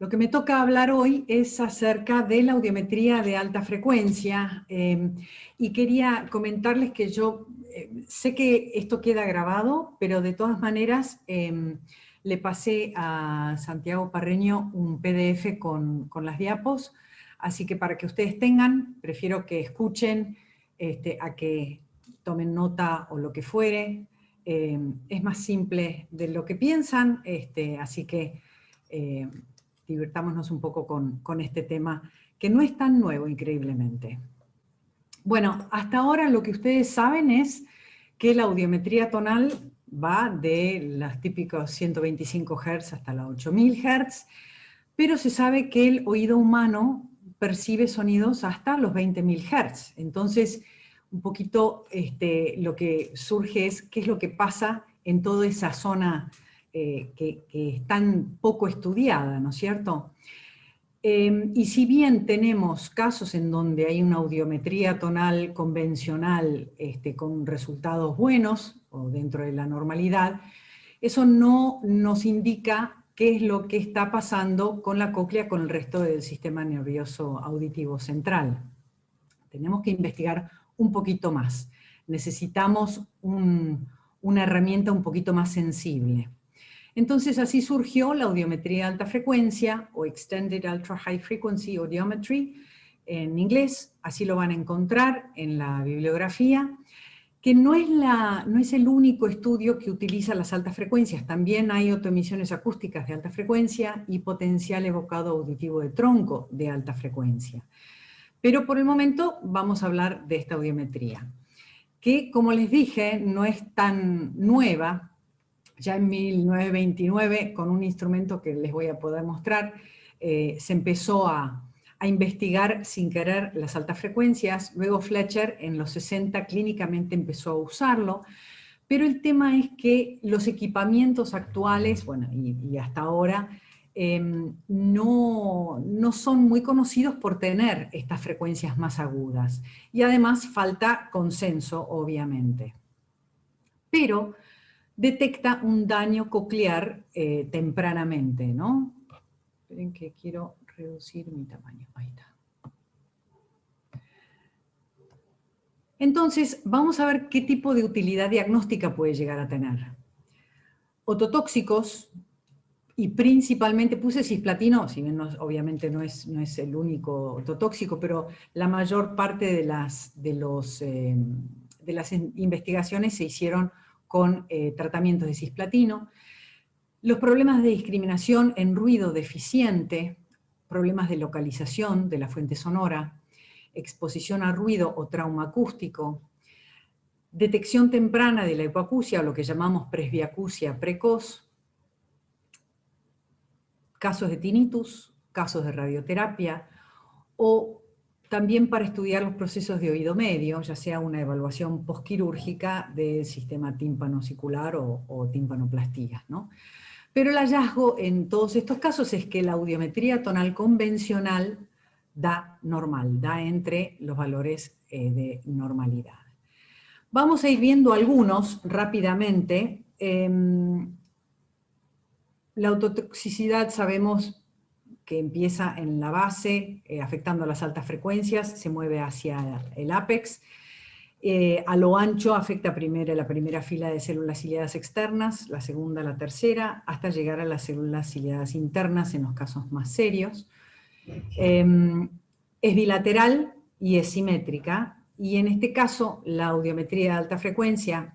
Lo que me toca hablar hoy es acerca de la audiometría de alta frecuencia y quería comentarles que yo sé que esto queda grabado, pero de todas maneras le pasé a Santiago Parreño un PDF con las diapos, así que para que ustedes tengan, prefiero que escuchen a que tomen nota o lo que fuere. Es más simple de lo que piensan, así que divirtámonos un poco con este tema, que no es tan nuevo, increíblemente. Bueno, hasta ahora lo que ustedes saben es que la audiometría tonal va de los típicos 125 Hz hasta los 8000 Hz, pero se sabe que el oído humano percibe sonidos hasta los 20.000 Hz. Entonces, un poquito lo que surge es qué es lo que pasa en toda esa zona que es tan poco estudiada, ¿no es cierto? Y si bien tenemos casos en donde hay una audiometría tonal convencional con resultados buenos o dentro de la normalidad, eso no nos indica qué es lo que está pasando con la cóclea, con el resto del sistema nervioso auditivo central. Tenemos que investigar un poquito más. Necesitamos una herramienta un poquito más sensible. Entonces así surgió la audiometría de alta frecuencia o Extended Ultra High Frequency Audiometry en inglés, así lo van a encontrar en la bibliografía, que no es el único estudio que utiliza las altas frecuencias, también hay autoemisiones acústicas de alta frecuencia y potencial evocado auditivo de tronco de alta frecuencia. Pero por el momento vamos a hablar de esta audiometría, que como les dije no es tan nueva. Ya en 1929, con un instrumento que les voy a poder mostrar, se empezó a investigar sin querer las altas frecuencias. Luego Fletcher en los 60 clínicamente empezó a usarlo, pero el tema es que los equipamientos actuales, bueno, y hasta ahora, no son muy conocidos por tener estas frecuencias más agudas. Y además falta consenso, obviamente. Pero detecta un daño coclear tempranamente, ¿no? Esperen que quiero reducir mi tamaño. Ahí está. Entonces, vamos a ver qué tipo de utilidad diagnóstica puede llegar a tener. Ototóxicos, y principalmente puse cisplatino, si bien obviamente no es el único ototóxico, pero la mayor parte de las investigaciones se hicieron con tratamientos de cisplatino. Los problemas de discriminación en ruido deficiente, problemas de localización de la fuente sonora, exposición a ruido o trauma acústico, detección temprana de la hipoacusia, o lo que llamamos presbiacusia precoz, casos de tinnitus, casos de radioterapia, o también para estudiar los procesos de oído medio, ya sea una evaluación postquirúrgica del sistema tímpano-auricular o tímpanoplastía, ¿no? Pero el hallazgo en todos estos casos es que la audiometría tonal convencional da normal, da entre los valores de normalidad. Vamos a ir viendo algunos rápidamente. La ototoxicidad sabemos que empieza en la base, afectando a las altas frecuencias, se mueve hacia el ápex. A lo ancho afecta la primera fila de células ciliadas externas, la segunda, la tercera, hasta llegar a las células ciliadas internas en los casos más serios. Es bilateral y es simétrica, y en este caso la audiometría de alta frecuencia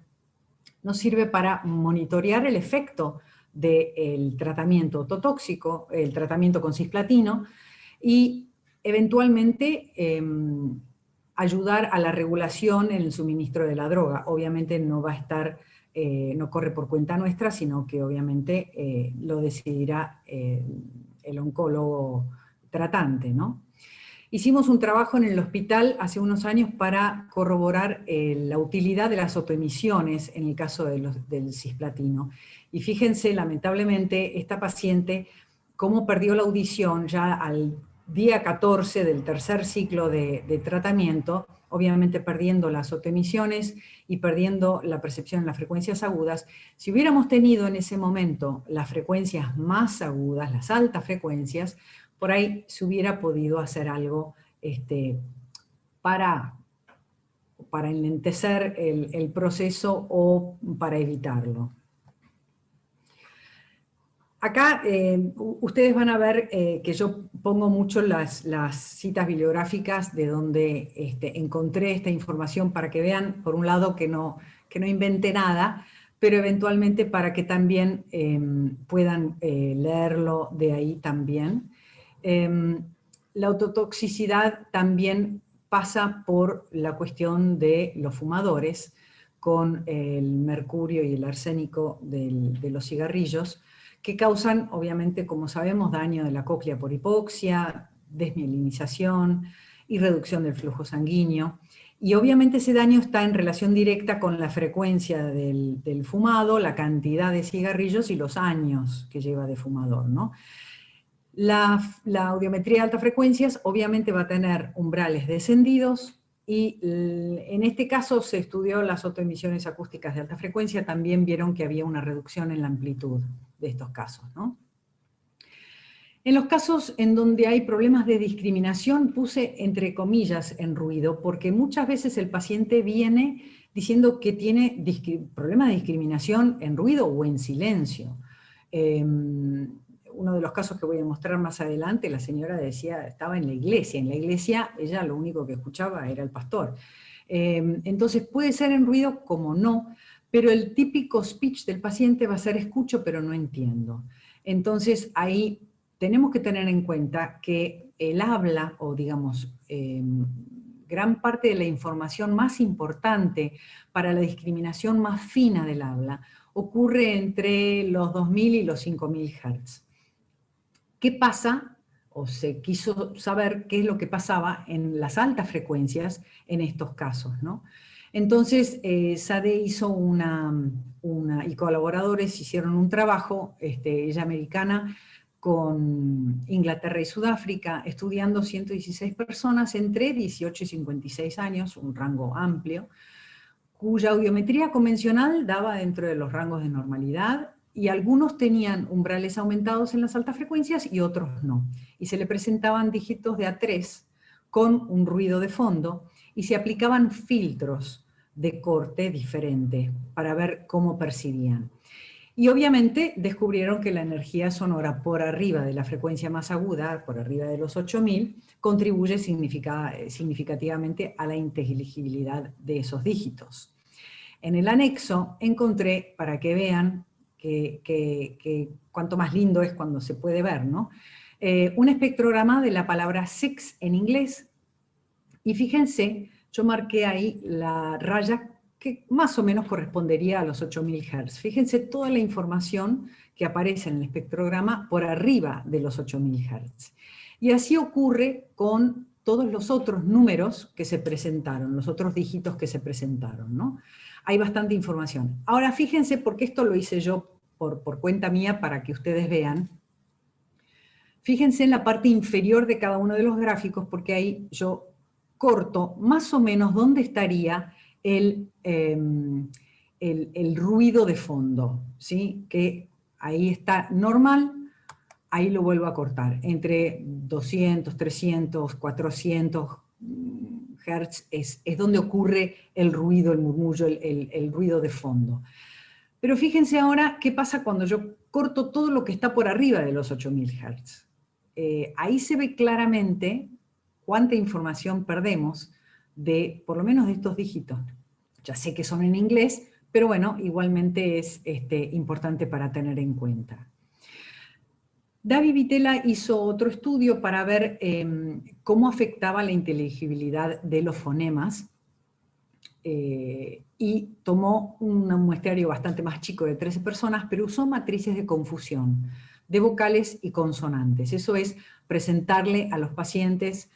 nos sirve para monitorear el efecto del tratamiento ototóxico, el tratamiento con cisplatino, y eventualmente ayudar a la regulación en el suministro de la droga. Obviamente no va a estar, no corre por cuenta nuestra, sino que obviamente lo decidirá el oncólogo tratante, ¿no? Hicimos un trabajo en el hospital hace unos años para corroborar la utilidad de las autoemisiones en el caso del cisplatino. Y fíjense, lamentablemente, esta paciente, cómo perdió la audición ya al día 14 del tercer ciclo de tratamiento, obviamente perdiendo las autoemisiones y perdiendo la percepción en las frecuencias agudas. Si hubiéramos tenido en ese momento las frecuencias más agudas, las altas frecuencias, por ahí se hubiera podido hacer algo para enlentecer el proceso o para evitarlo. Acá ustedes van a ver que yo pongo mucho las citas bibliográficas de donde encontré esta información para que vean, por un lado, que no inventé nada, pero eventualmente para que también puedan leerlo de ahí también. La autotoxicidad también pasa por la cuestión de los fumadores, con el mercurio y el arsénico de los cigarrillos, que causan, obviamente, como sabemos, daño de la cóclea por hipoxia, desmielinización y reducción del flujo sanguíneo. Y obviamente ese daño está en relación directa con la frecuencia del fumado, la cantidad de cigarrillos y los años que lleva de fumador, ¿no? La audiometría de altas frecuencias obviamente va a tener umbrales descendidos, y en este caso se estudió las autoemisiones acústicas de alta frecuencia, también vieron que había una reducción en la amplitud de estos casos, ¿no? En los casos en donde hay problemas de discriminación, puse entre comillas en ruido, porque muchas veces el paciente viene diciendo que tiene problemas de discriminación en ruido o en silencio. Uno de los casos que voy a mostrar más adelante, la señora decía, estaba en la iglesia ella lo único que escuchaba era el pastor. Entonces puede ser en ruido como no, pero el típico speech del paciente va a ser escucho pero no entiendo. Entonces ahí tenemos que tener en cuenta que el habla, o digamos, gran parte de la información más importante para la discriminación más fina del habla ocurre entre los 2000 y los 5000 Hz. ¿Qué pasa? O se quiso saber qué es lo que pasaba en las altas frecuencias en estos casos, ¿no? Entonces, Sade hizo y colaboradores hicieron un trabajo, ella americana, con Inglaterra y Sudáfrica, estudiando 116 personas entre 18 y 56 años, un rango amplio, cuya audiometría convencional daba dentro de los rangos de normalidad, y algunos tenían umbrales aumentados en las altas frecuencias y otros no. Y se le presentaban dígitos de A3 con un ruido de fondo, y se aplicaban filtros de corte diferente para ver cómo percibían. Y obviamente descubrieron que la energía sonora por arriba de la frecuencia más aguda, por arriba de los 8000, contribuye significativamente a la inteligibilidad de esos dígitos. En el anexo encontré, para que vean que cuanto más lindo es cuando se puede ver, ¿no? Un espectrograma de la palabra six en inglés, y fíjense, yo marqué ahí la raya que más o menos correspondería a los 8000 Hz. Fíjense toda la información que aparece en el espectrograma por arriba de los 8000 Hz. Y así ocurre con todos los otros números que se presentaron, los otros dígitos que se presentaron, ¿no? Hay bastante información. Ahora fíjense, porque esto lo hice yo por cuenta mía para que ustedes vean. Fíjense en la parte inferior de cada uno de los gráficos, porque ahí yo corto más o menos dónde estaría el ruido de fondo, ¿sí? Que ahí está normal, ahí lo vuelvo a cortar. Entre 200, 300, 400 Hz es donde ocurre el ruido, el murmullo, el ruido de fondo. Pero fíjense ahora qué pasa cuando yo corto todo lo que está por arriba de los 8000 Hz. Ahí se ve claramente cuánta información perdemos por lo menos de estos dígitos. Ya sé que son en inglés, pero bueno, igualmente es importante para tener en cuenta. David Vitela hizo otro estudio para ver cómo afectaba la inteligibilidad de los fonemas, y tomó un muestrario bastante más chico de 13 personas, pero usó matrices de confusión de vocales y consonantes. Eso es presentarle a los pacientes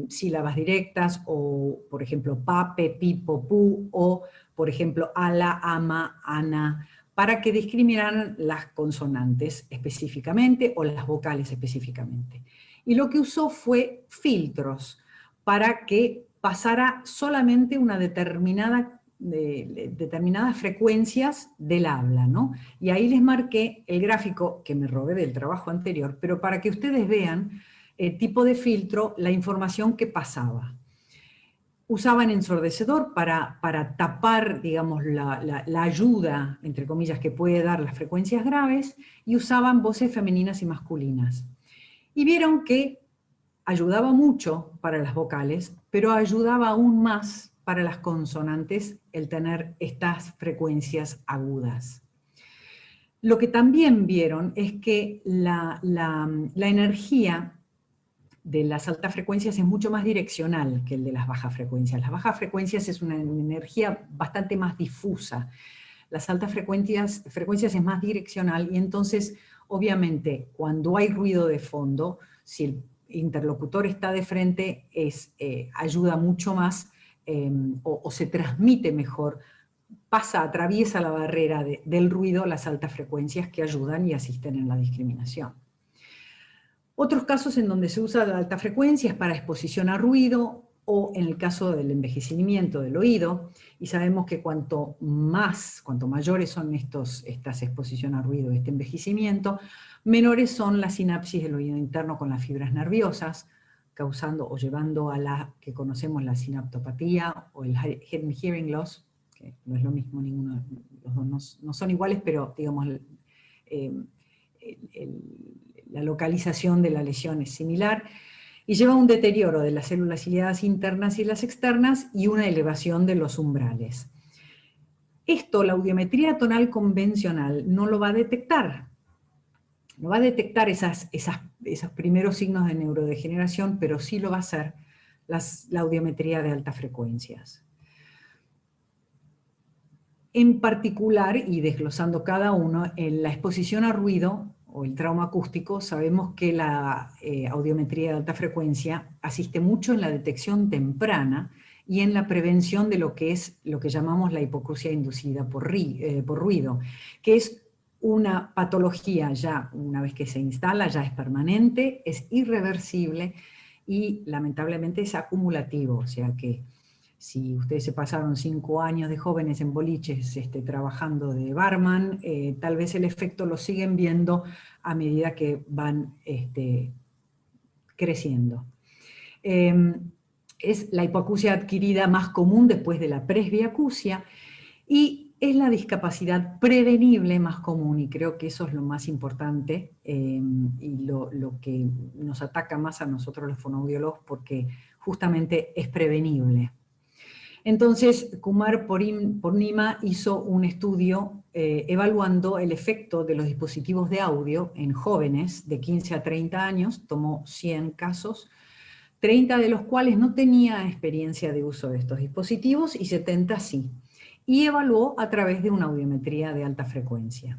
sílabas directas, o por ejemplo pape, pipo, pu, o por ejemplo ala, ama, ana, para que discriminaran las consonantes específicamente o las vocales específicamente. Y lo que usó fue filtros para que pasara solamente una determinadas frecuencias del habla, ¿no? Y ahí les marqué el gráfico que me robé del trabajo anterior, pero para que ustedes vean el tipo de filtro, la información que pasaba. Usaban ensordecedor para tapar, digamos, la ayuda, entre comillas, que puede dar las frecuencias graves, y usaban voces femeninas y masculinas. Y vieron que ayudaba mucho para las vocales, pero ayudaba aún más para las consonantes el tener estas frecuencias agudas. Lo que también vieron es que la energía de las altas frecuencias es mucho más direccional que el de las bajas frecuencias. Las bajas frecuencias es una energía bastante más difusa. Las altas frecuencias es más direccional, y entonces, obviamente, cuando hay ruido de fondo, si el interlocutor está de frente, ayuda mucho más, o se transmite mejor, atraviesa la barrera del ruido, las altas frecuencias que ayudan y asisten en la discriminación. Otros casos en donde se usa la alta frecuencia es para exposición a ruido, o en el caso del envejecimiento del oído, y sabemos que cuanto mayores son estas exposiciones a ruido, este envejecimiento, menores son las sinapsis del oído interno con las fibras nerviosas, causando o llevando a la que conocemos la sinaptopatía o el hearing loss, que no es lo mismo, los dos no son iguales, pero digamos, la localización de la lesión es similar, y lleva un deterioro de las células ciliadas internas y las externas, y una elevación de los umbrales. Esto la audiometría tonal convencional no lo va a detectar. No va a detectar esos primeros signos de neurodegeneración, pero sí lo va a hacer la audiometría de altas frecuencias. En particular, y desglosando cada uno, en la exposición a ruido o el trauma acústico, sabemos que la audiometría de alta frecuencia asiste mucho en la detección temprana y en la prevención de lo que llamamos la hipoacusia inducida por ruido, que es una patología ya, una vez que se instala, ya es permanente, es irreversible y lamentablemente es acumulativo, o sea que si ustedes se pasaron 5 años de jóvenes en boliches trabajando de barman, tal vez el efecto lo siguen viendo a medida que van creciendo. Es la hipoacusia adquirida más común después de la presbiacusia, y es la discapacidad prevenible más común, y creo que eso es lo más importante, y lo que nos ataca más a nosotros los fonoaudiólogos, porque justamente es prevenible. Entonces, Kumar Purnima hizo un estudio evaluando el efecto de los dispositivos de audio en jóvenes de 15 a 30 años, tomó 100 casos, 30 de los cuales no tenía experiencia de uso de estos dispositivos y 70 sí, y evaluó a través de una audiometría de alta frecuencia.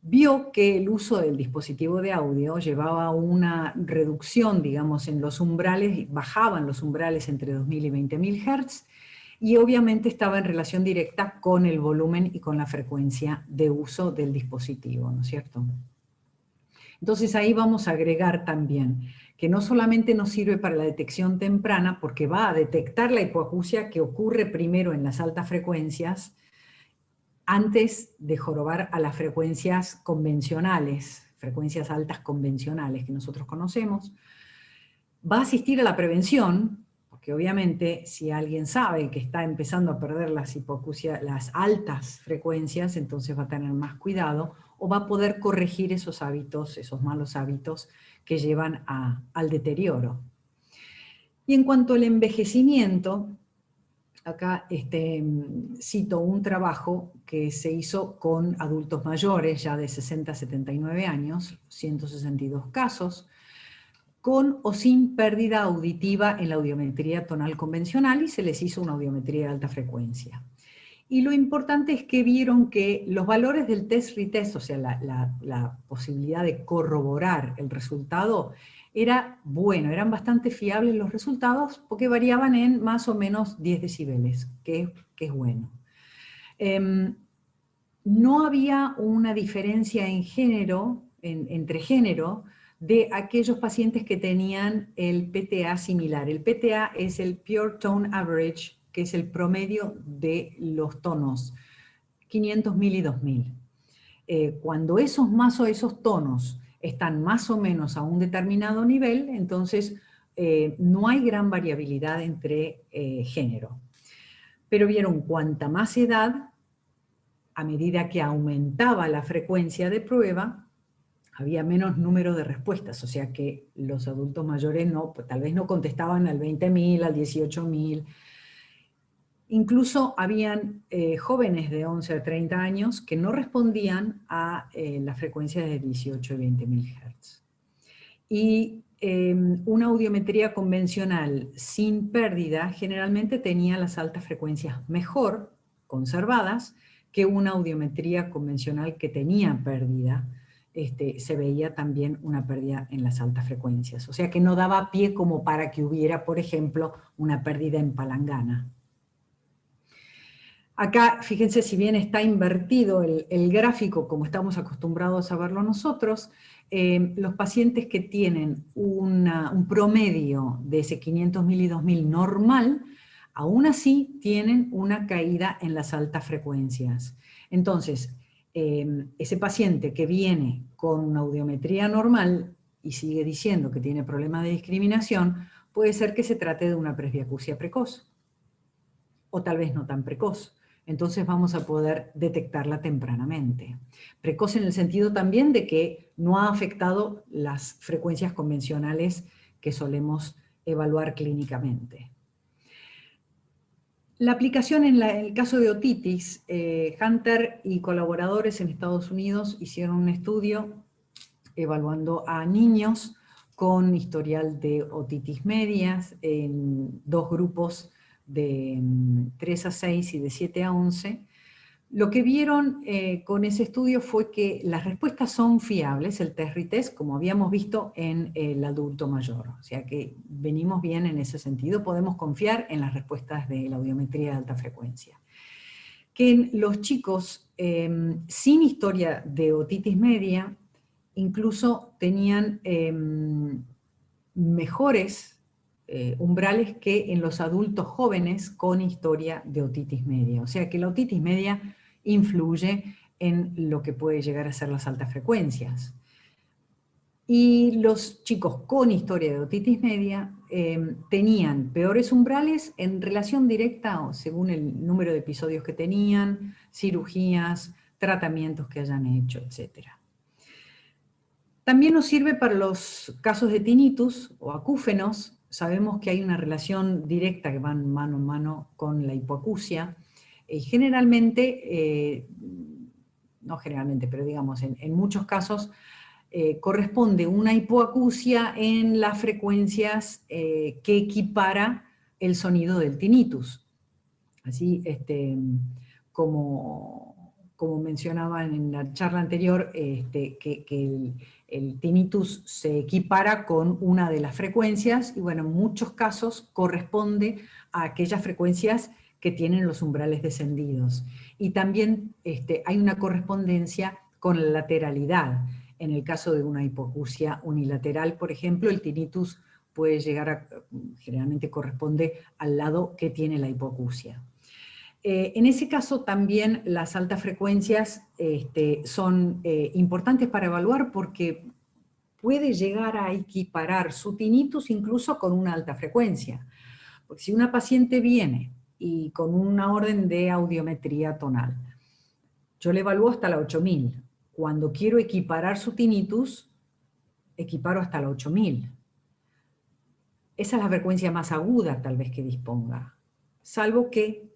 Vio que el uso del dispositivo de audio llevaba a una reducción, digamos, en los umbrales, bajaban los umbrales entre 2000 y 20.000 Hz, y obviamente estaba en relación directa con el volumen y con la frecuencia de uso del dispositivo, ¿no es cierto? Entonces ahí vamos a agregar también que no solamente nos sirve para la detección temprana, porque va a detectar la hipoacusia que ocurre primero en las altas frecuencias, antes de jorobar a las frecuencias convencionales, frecuencias altas convencionales que nosotros conocemos, va a asistir a la prevención, porque obviamente si alguien sabe que está empezando a perder las altas frecuencias, entonces va a tener más cuidado, o va a poder corregir esos hábitos, esos malos hábitos que llevan al deterioro. Y en cuanto al envejecimiento, acá cito un trabajo que se hizo con adultos mayores, ya de 60 a 79 años, 162 casos, con o sin pérdida auditiva en la audiometría tonal convencional, y se les hizo una audiometría de alta frecuencia. Y lo importante es que vieron que los valores del test-retest, o sea, la posibilidad de corroborar el resultado, era bueno, eran bastante fiables los resultados, porque variaban en más o menos 10 decibeles, que es bueno. No había una diferencia en género, entre género, de aquellos pacientes que tenían el PTA similar. El PTA es el Pure Tone Average, que es el promedio de los tonos, 500.000 y 2.000. Cuando esos tonos están más o menos a un determinado nivel, entonces no hay gran variabilidad entre género. Pero vieron, cuanta más edad, a medida que aumentaba la frecuencia de prueba, había menos número de respuestas, o sea que los adultos mayores tal vez no contestaban al 20.000, al 18.000. Incluso habían jóvenes de 11 a 30 años que no respondían a la frecuencia de 18 y 20.000 Hz. Y una audiometría convencional sin pérdida generalmente tenía las altas frecuencias mejor conservadas que una audiometría convencional que tenía pérdida. Se veía también una pérdida en las altas frecuencias. O sea que no daba pie como para que hubiera, por ejemplo, una pérdida en palangana. Acá, fíjense, si bien está invertido el gráfico como estamos acostumbrados a verlo nosotros, los pacientes que tienen un promedio de ese 500.000 y 2.000 normal, aún así tienen una caída en las altas frecuencias. Entonces, ese paciente que viene con una audiometría normal y sigue diciendo que tiene problemas de discriminación, puede ser que se trate de una presbiacusia precoz, o tal vez no tan precoz. Entonces vamos a poder detectarla tempranamente. Precoz en el sentido también de que no ha afectado las frecuencias convencionales que solemos evaluar clínicamente. La aplicación en el caso de otitis, Hunter y colaboradores en Estados Unidos hicieron un estudio evaluando a niños con historial de otitis medias en dos grupos de 3 a 6 y de 7 a 11. Lo que vieron con ese estudio fue que las respuestas son fiables, el test retest, como habíamos visto en el adulto mayor. O sea que venimos bien en ese sentido, podemos confiar en las respuestas de la audiometría de alta frecuencia. Que en los chicos sin historia de otitis media, incluso tenían mejores umbrales que en los adultos jóvenes con historia de otitis media. O sea que la otitis media influye en lo que puede llegar a ser las altas frecuencias. Y los chicos con historia de otitis media tenían peores umbrales en relación directa, o según el número de episodios que tenían, cirugías, tratamientos que hayan hecho, etc. También nos sirve para los casos de tinnitus o acúfenos. Sabemos que hay una relación directa que van mano en mano con la hipoacusia. Generalmente, no generalmente, pero digamos en muchos casos, corresponde una hipoacusia en las frecuencias que equipara el sonido del tinnitus. Así, como mencionaba en la charla anterior, que el tinnitus se equipara con una de las frecuencias y bueno, en muchos casos corresponde a aquellas frecuencias que tienen los umbrales descendidos. Y también hay una correspondencia con la lateralidad. En el caso de una hipoacusia unilateral, por ejemplo, el tinnitus puede llegar a, generalmente corresponde al lado que tiene la hipoacusia. En ese caso también las altas frecuencias son importantes para evaluar porque puede llegar a equiparar su tinnitus incluso con una alta frecuencia. Porque si una paciente viene y con una orden de audiometría tonal, yo le evalúo hasta la 8000. Cuando quiero equiparar su tinnitus, equiparo hasta la 8000. Esa es la frecuencia más aguda tal vez que disponga, salvo que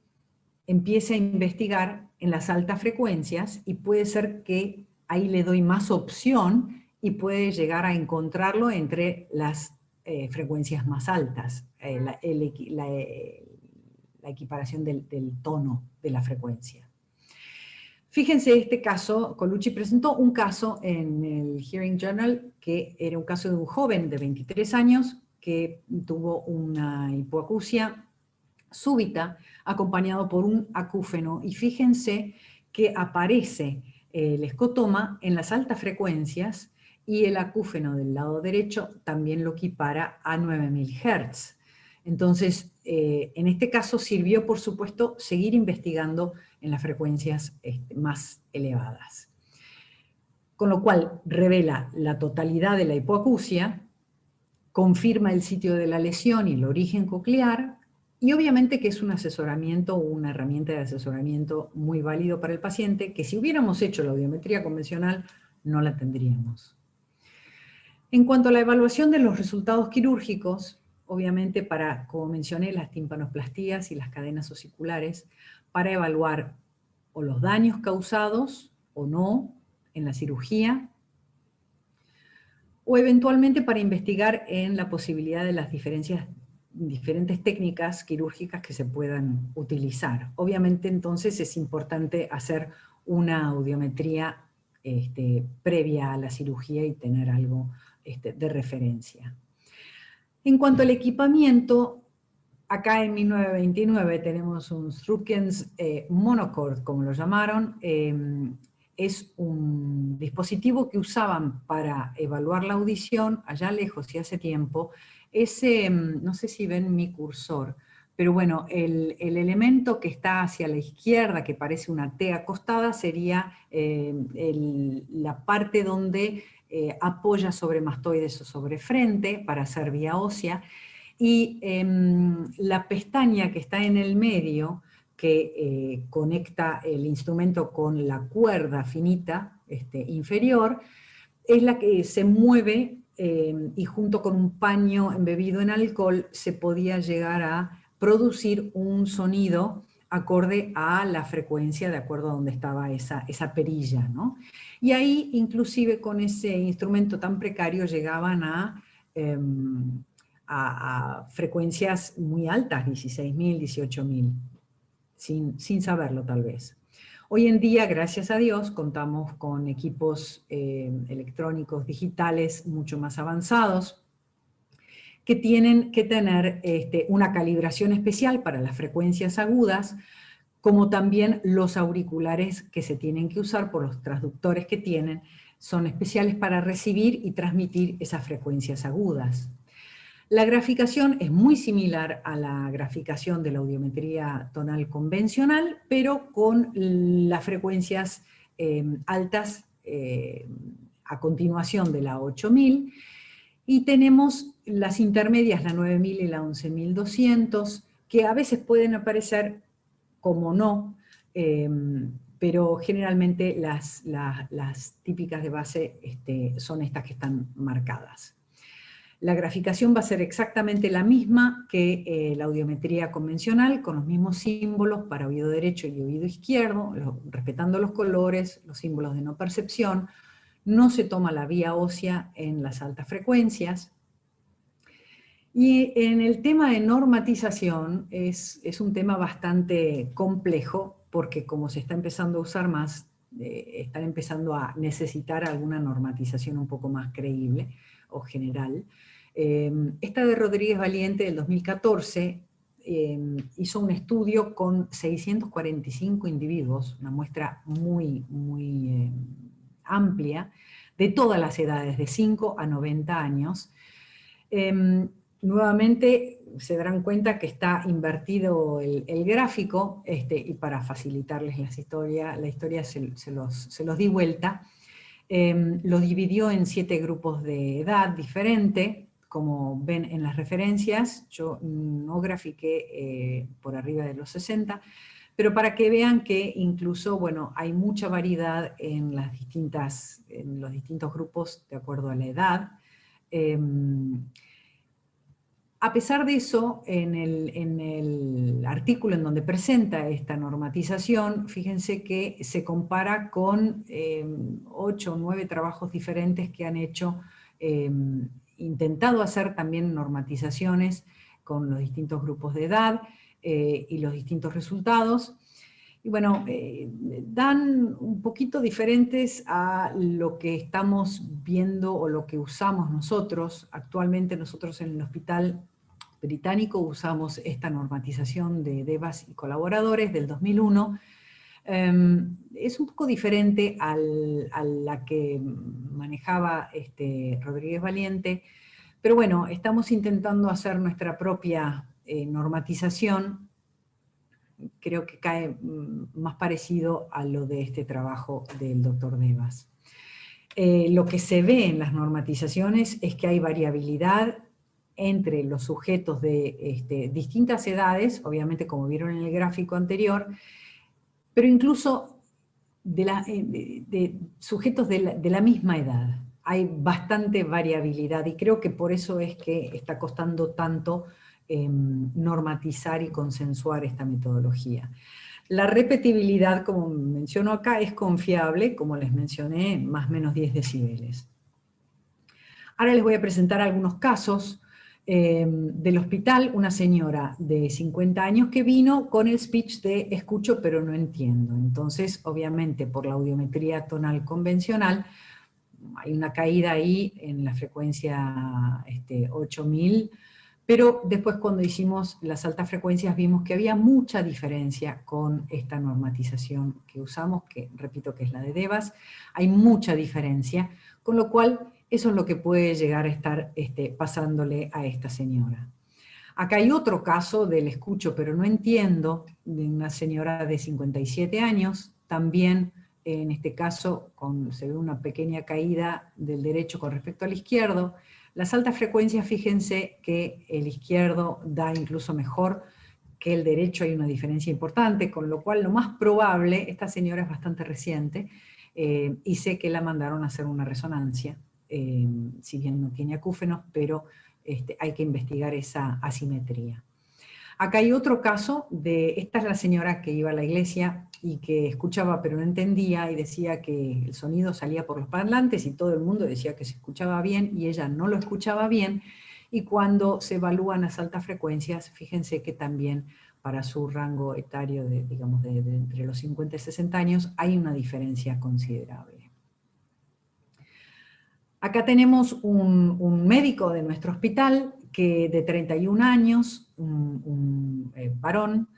empiece a investigar en las altas frecuencias y puede ser que ahí le doy más opción y puede llegar a encontrarlo entre las frecuencias más altas, la equiparación del tono de la frecuencia. Fíjense este caso, Colucci presentó un caso en el Hearing Journal que era un caso de un joven de 23 años que tuvo una hipoacusia súbita acompañado por un acúfeno y fíjense que aparece el escotoma en las altas frecuencias y el acúfeno del lado derecho también lo equipara a 9000 Hz. Entonces, en este caso sirvió, por supuesto, seguir investigando en las frecuencias más elevadas. Con lo cual, revela la totalidad de la hipoacusia, confirma el sitio de la lesión y el origen coclear, y obviamente que es un asesoramiento o una herramienta de asesoramiento muy válido para el paciente, que si hubiéramos hecho la audiometría convencional, no la tendríamos. En cuanto a la evaluación de los resultados quirúrgicos, obviamente para, como mencioné, las timpanoplastías y las cadenas osiculares, para evaluar o los daños causados o no en la cirugía, o eventualmente para investigar en la posibilidad de las diferentes técnicas quirúrgicas que se puedan utilizar. Obviamente entonces es importante hacer una audiometría previa a la cirugía y tener algo de referencia. En cuanto al equipamiento, acá en 1929 tenemos un Strukens Monochord, como lo llamaron. Es un dispositivo que usaban para evaluar la audición allá lejos y hace tiempo. No sé si ven mi cursor, pero bueno, el elemento que está hacia la izquierda, que parece una T acostada, sería la parte donde apoya sobre mastoides o sobre frente para hacer vía ósea, y la pestaña que está en el medio, que conecta el instrumento con la cuerda finita inferior, es la que se mueve y junto con un paño embebido en alcohol se podía llegar a producir un sonido acorde a la frecuencia, de acuerdo a donde estaba esa perilla, ¿no? Y ahí, inclusive con ese instrumento tan precario, llegaban a frecuencias muy altas, 16.000, 18.000, sin saberlo tal vez. Hoy en día, gracias a Dios, contamos con equipos electrónicos digitales mucho más avanzados, que tienen que tener una calibración especial para las frecuencias agudas, como también los auriculares que se tienen que usar por los transductores que tienen, son especiales para recibir y transmitir esas frecuencias agudas. La graficación es muy similar a la graficación de la audiometría tonal convencional, pero con las frecuencias altas a continuación de la 8000, y tenemos las intermedias, la 9000 y la 11200, que a veces pueden aparecer como no, pero generalmente las típicas de base son estas que están marcadas. La graficación va a ser exactamente la misma que la audiometría convencional, con los mismos símbolos para oído derecho y oído izquierdo, respetando los colores, los símbolos de no percepción. No se toma la vía ósea en las altas frecuencias. Y en el tema de normatización es un tema bastante complejo, porque como se está empezando a usar más, están empezando a necesitar alguna normatización un poco más creíble o general. Esta de Rodríguez Valiente del 2014 hizo un estudio con 645 individuos, una muestra muy amplia, de todas las edades, de 5 a 90 años. Nuevamente se darán cuenta que está invertido el gráfico, y para facilitarles la historia se los di vuelta. Lo dividió en 7 grupos de edad diferente, como ven en las referencias. Yo no grafiqué por arriba de los 60, pero para que vean que incluso, bueno, hay mucha variedad en los distintos grupos de acuerdo a la edad. A pesar de eso, en el artículo en donde presenta esta normatización, fíjense que se compara con 8 o 9 trabajos diferentes que han hecho, intentado hacer también normatizaciones con los distintos grupos de edad y los distintos resultados. Y bueno, dan un poquito diferentes a lo que estamos viendo o lo que usamos nosotros. Actualmente nosotros en el Hospital Británico usamos esta normatización de Devas y colaboradores del 2001, Es un poco diferente a la que manejaba Rodríguez Valiente, pero bueno, estamos intentando hacer nuestra propia normatización. Creo que cae más parecido a lo de este trabajo del doctor Devas. Lo que se ve en las normatizaciones es que hay variabilidad entre los sujetos de distintas edades, obviamente como vieron en el gráfico anterior, pero incluso de sujetos de la misma edad. Hay bastante variabilidad y creo que por eso es que está costando tanto normatizar y consensuar esta metodología. La repetibilidad, como menciono acá, es confiable, como les mencioné, más o menos 10 decibeles. Ahora les voy a presentar algunos casos del hospital, una señora de 50 años que vino con el speech de escucho pero no entiendo. Entonces, obviamente, por la audiometría tonal convencional, hay una caída ahí en la frecuencia 8000, pero después cuando hicimos las altas frecuencias vimos que había mucha diferencia con esta normatización que usamos, que repito que es la de Devas, hay mucha diferencia, con lo cual eso es lo que puede llegar a estar pasándole a esta señora. Acá hay otro caso del escucho pero no entiendo, de una señora de 57 años, también en este caso se ve una pequeña caída del derecho con respecto al izquierdo. Las altas frecuencias, fíjense que el izquierdo da incluso mejor que el derecho, hay una diferencia importante, con lo cual lo más probable, esta señora es bastante reciente, y sé que la mandaron a hacer una resonancia, si bien no tiene acúfenos, pero hay que investigar esa asimetría. Acá hay otro caso esta es la señora que iba a la iglesia y que escuchaba pero no entendía y decía que el sonido salía por los parlantes y todo el mundo decía que se escuchaba bien y ella no lo escuchaba bien, y cuando se evalúan las altas frecuencias, fíjense que también para su rango etario digamos de entre los 50 y 60 años hay una diferencia considerable. Acá tenemos un médico de nuestro hospital que de 31 años, un varón,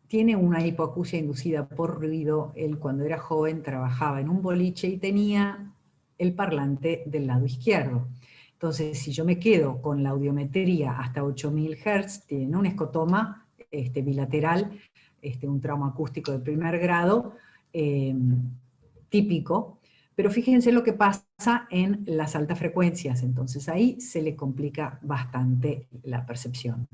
tiene una hipoacusia inducida por ruido. Él cuando era joven trabajaba en un boliche y tenía el parlante del lado izquierdo. Entonces, si yo me quedo con la audiometría hasta 8000 Hz, tiene un escotoma bilateral, un trauma acústico de primer grado, típico, pero fíjense lo que pasa en las altas frecuencias, entonces ahí se le complica bastante la percepción.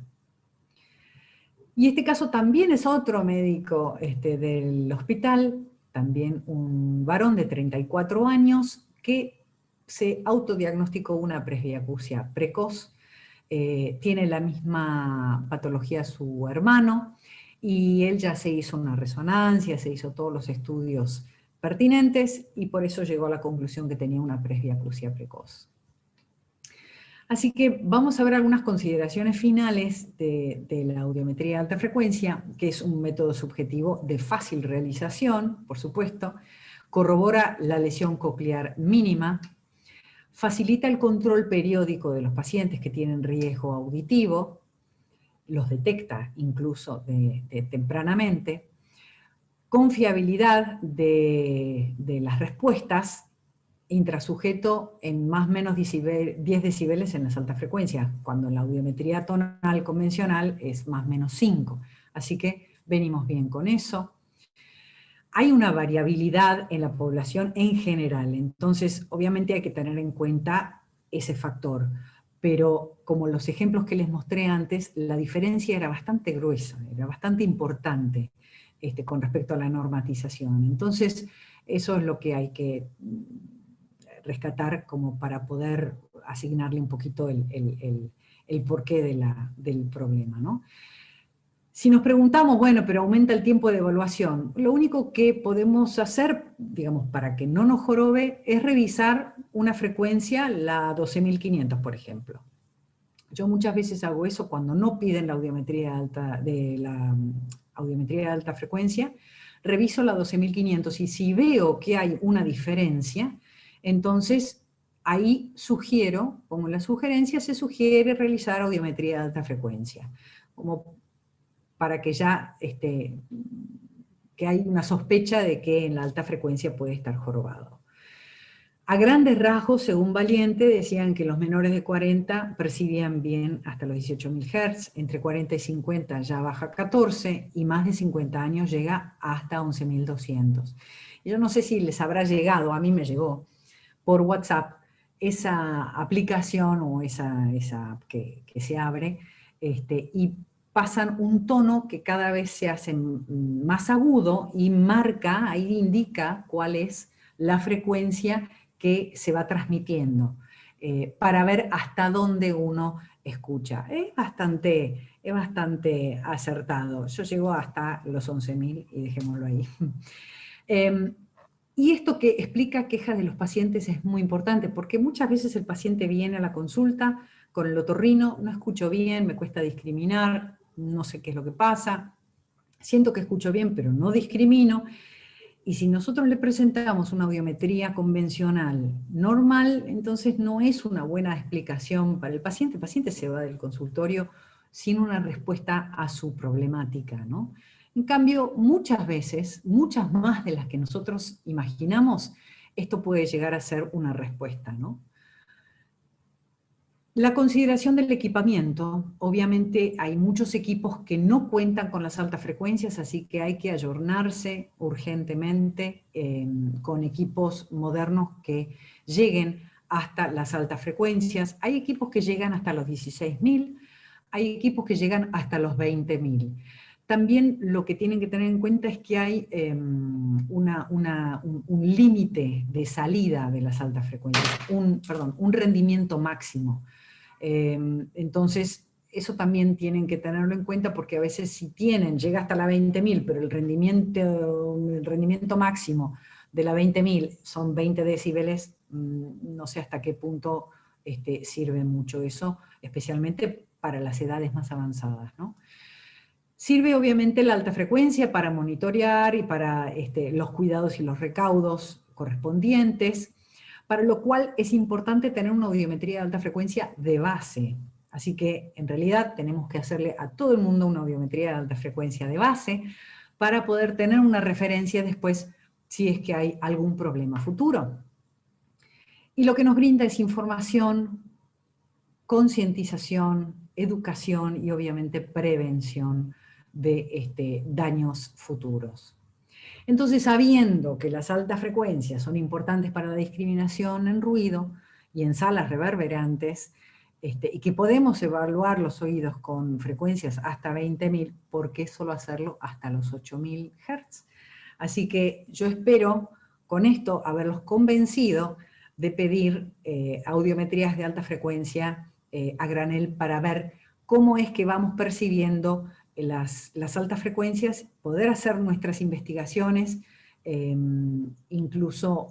Y este caso también es otro médico del hospital, también un varón de 34 años, que se autodiagnosticó una presbiacusia precoz, tiene la misma patología su hermano, y él ya se hizo una resonancia, se hizo todos los estudios pertinentes, y por eso llegó a la conclusión que tenía una presbiacusia precoz. Así que vamos a ver algunas consideraciones finales de la audiometría de alta frecuencia, que es un método subjetivo de fácil realización, por supuesto, corrobora la lesión coclear mínima, facilita el control periódico de los pacientes que tienen riesgo auditivo, los detecta incluso tempranamente, confiabilidad de las respuestas, intrasujeto en más o menos 10 decibeles en las altas frecuencias, cuando en la audiometría tonal convencional es más o menos 5. Así que venimos bien con eso. Hay una variabilidad en la población en general, entonces obviamente hay que tener en cuenta ese factor, pero como los ejemplos que les mostré antes, la diferencia era bastante gruesa, era bastante importante con respecto a la normatización. Entonces eso es lo que hay que rescatar como para poder asignarle un poquito el porqué del problema, ¿no? Si nos preguntamos, bueno, pero aumenta el tiempo de evaluación, lo único que podemos hacer, digamos, para que no nos jorobe, es revisar una frecuencia, la 12500, por ejemplo. Yo muchas veces hago eso cuando no piden la audiometría de alta frecuencia, reviso la 12500 y si veo que hay una diferencia, entonces ahí sugiero, pongo la sugerencia, se sugiere realizar audiometría de alta frecuencia, como para que ya que hay una sospecha de que en la alta frecuencia puede estar jorobado. A grandes rasgos, según Valiente, decían que los menores de 40 percibían bien hasta los 18.000 Hz, entre 40 y 50 ya baja 14, y más de 50 años llega hasta 11.200. Yo no sé si les habrá llegado, a mí me llegó, por WhatsApp, esa aplicación o esa app que se abre, y pasan un tono que cada vez se hace más agudo y marca, ahí indica cuál es la frecuencia que se va transmitiendo, para ver hasta dónde uno escucha. Es bastante acertado. Yo llego hasta los 11.000 y dejémoslo ahí. Y esto que explica quejas de los pacientes es muy importante, porque muchas veces el paciente viene a la consulta con el otorrino, no escucho bien, me cuesta discriminar, no sé qué es lo que pasa, siento que escucho bien, pero no discrimino. Y si nosotros le presentamos una audiometría convencional normal, entonces no es una buena explicación para el paciente se va del consultorio sin una respuesta a su problemática, ¿no? En cambio, muchas veces, muchas más de las que nosotros imaginamos, esto puede llegar a ser una respuesta, ¿no? La consideración del equipamiento, obviamente hay muchos equipos que no cuentan con las altas frecuencias, así que hay que ayornarse urgentemente con equipos modernos que lleguen hasta las altas frecuencias. Hay equipos que llegan hasta los 16.000, hay equipos que llegan hasta los 20.000. También lo que tienen que tener en cuenta es que hay un límite de salida de las altas frecuencias, un rendimiento máximo. Entonces, eso también tienen que tenerlo en cuenta porque a veces si llega hasta la 20.000, pero el rendimiento máximo de la 20.000 son 20 decibeles, no sé hasta qué punto sirve mucho eso, especialmente para las edades más avanzadas, ¿no? Sirve obviamente la alta frecuencia para monitorear y para los cuidados y los recaudos correspondientes, para lo cual es importante tener una audiometría de alta frecuencia de base. Así que en realidad tenemos que hacerle a todo el mundo una audiometría de alta frecuencia de base para poder tener una referencia después si es que hay algún problema futuro. Y lo que nos brinda es información, concientización, educación y obviamente prevención de daños futuros. Entonces, sabiendo que las altas frecuencias son importantes para la discriminación en ruido y en salas reverberantes, y que podemos evaluar los oídos con frecuencias hasta 20.000, ¿por qué solo hacerlo hasta los 8.000 Hz? Así que yo espero con esto haberlos convencido de pedir audiometrías de alta frecuencia a granel para ver cómo es que vamos percibiendo las altas frecuencias, poder hacer nuestras investigaciones, incluso,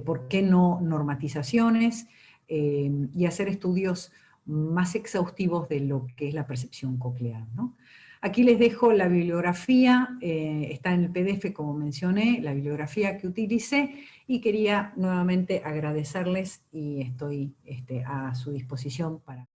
¿por qué no normatizaciones? Y hacer estudios más exhaustivos de lo que es la percepción coclear, ¿no? Aquí les dejo la bibliografía, está en el PDF como mencioné, la bibliografía que utilicé, y quería nuevamente agradecerles y estoy a su disposición para...